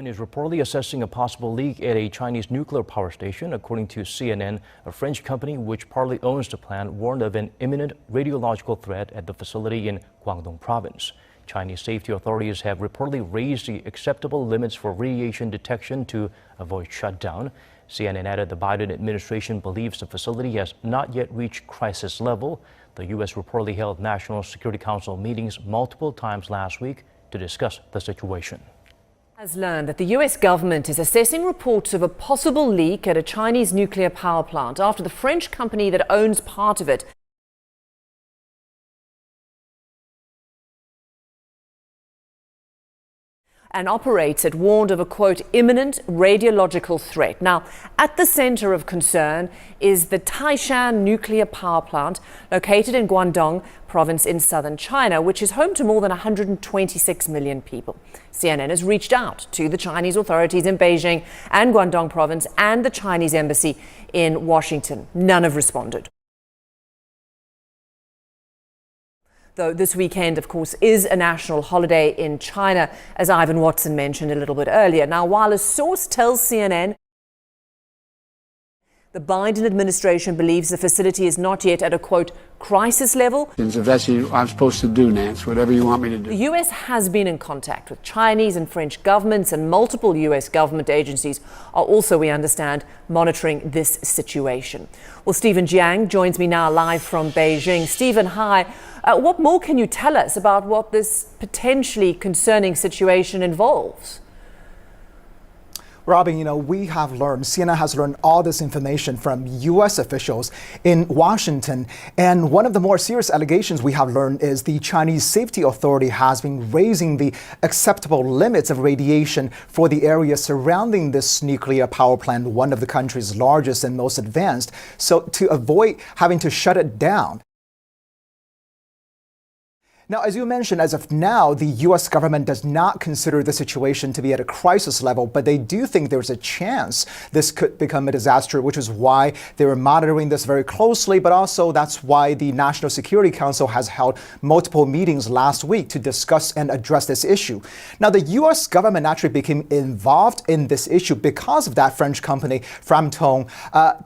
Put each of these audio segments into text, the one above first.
Is reportedly assessing a possible leak at a Chinese nuclear power station. According to CNN, a French company which partly owns the plant warned of an imminent radiological threat at the facility in Guangdong province. Chinese safety authorities have reportedly raised the acceptable limits for radiation detection to avoid shutdown. CNN added the Biden administration believes the facility has not yet reached crisis level. The U.S. reportedly held National Security Council meetings multiple times last week to discuss the situation. Has learned that the U.S. government is assessing reports of a possible leak at a Chinese nuclear power plant after the French company that owns part of it and operates it warned of a, quote, imminent radiological threat. Now, at the center of concern is the Taishan nuclear power plant located in Guangdong province in southern China, which is home to more than 126 million people. CNN has reached out to the Chinese authorities in Beijing and Guangdong province and the Chinese embassy in Washington. None have responded. Though this weekend, of course, is a national holiday in China, as Ivan Watson mentioned a little bit earlier. Now, while a source tells CNN the Biden administration believes the facility is not yet at a, quote, crisis level. If that's what I'm supposed to do, Nance, whatever you want me to do. The U.S. has been in contact with Chinese and French governments, and multiple U.S. government agencies are also, we understand, monitoring this situation. Well, Stephen Jiang joins me now live from Beijing. Stephen, hi. What more can you tell us about what this potentially concerning situation involves? Robin, we have learned, CNN has learned all this information from U.S. officials in Washington. And one of the more serious allegations we have learned is the Chinese Safety Authority has been raising the acceptable limits of radiation for the area surrounding this nuclear power plant, one of the country's largest and most advanced, so to avoid having to shut it down. Now, as you mentioned, as of now, the U.S. government does not consider the situation to be at a crisis level, but they do think there's a chance this could become a disaster, which is why they were monitoring this very closely. But also that's why the National Security Council has held multiple meetings last week to discuss and address this issue. Now, the U.S. government actually became involved in this issue because of that French company, Framatome,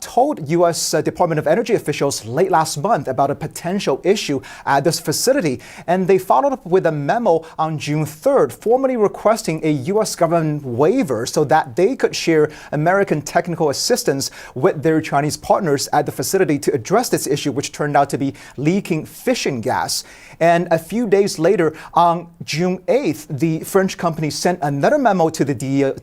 told U.S. Department of Energy officials late last month about a potential issue at this facility. And they followed up with a memo on June 3rd, formally requesting a U.S. government waiver so that they could share American technical assistance with their Chinese partners at the facility to address this issue, which turned out to be leaking fission gas. And a few days later, on June 8th, the French company sent another memo to the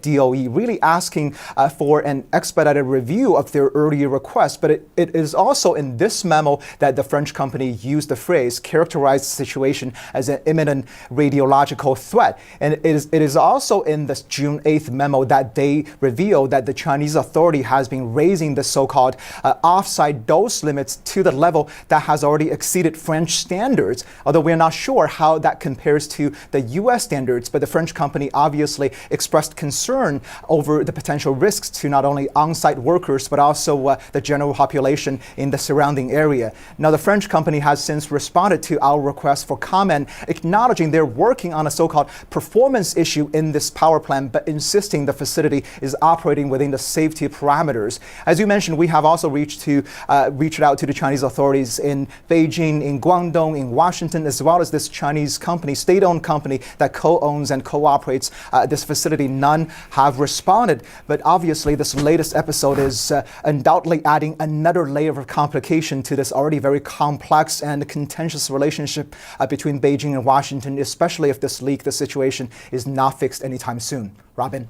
DOE, really asking for an expedited review of their earlier request. But it is also in this memo that the French company used the phrase, characterized the situation as an imminent radiological threat. And it is also in this June 8th memo that they revealed that the Chinese authority has been raising the so-called offsite dose limits to the level that has already exceeded French standards, although we're not sure how that compares to the U.S. standards. But the French company obviously expressed concern over the potential risks to not only on-site workers, but also the general population in the surrounding area. Now, the French company has since responded to our request for comment, acknowledging they're working on a so-called performance issue in this power plant, but insisting the facility is operating within the safety parameters. As you mentioned, we have also reached out to the Chinese authorities in Beijing, in Guangdong, in Washington, as well as this Chinese company, state-owned company that co-owns and co-operates this facility. None have responded. But obviously, this latest episode is undoubtedly adding another layer of complication to this already very complex and contentious relationship between Beijing and Washington, especially if this leak, the situation is not fixed anytime soon. Robin.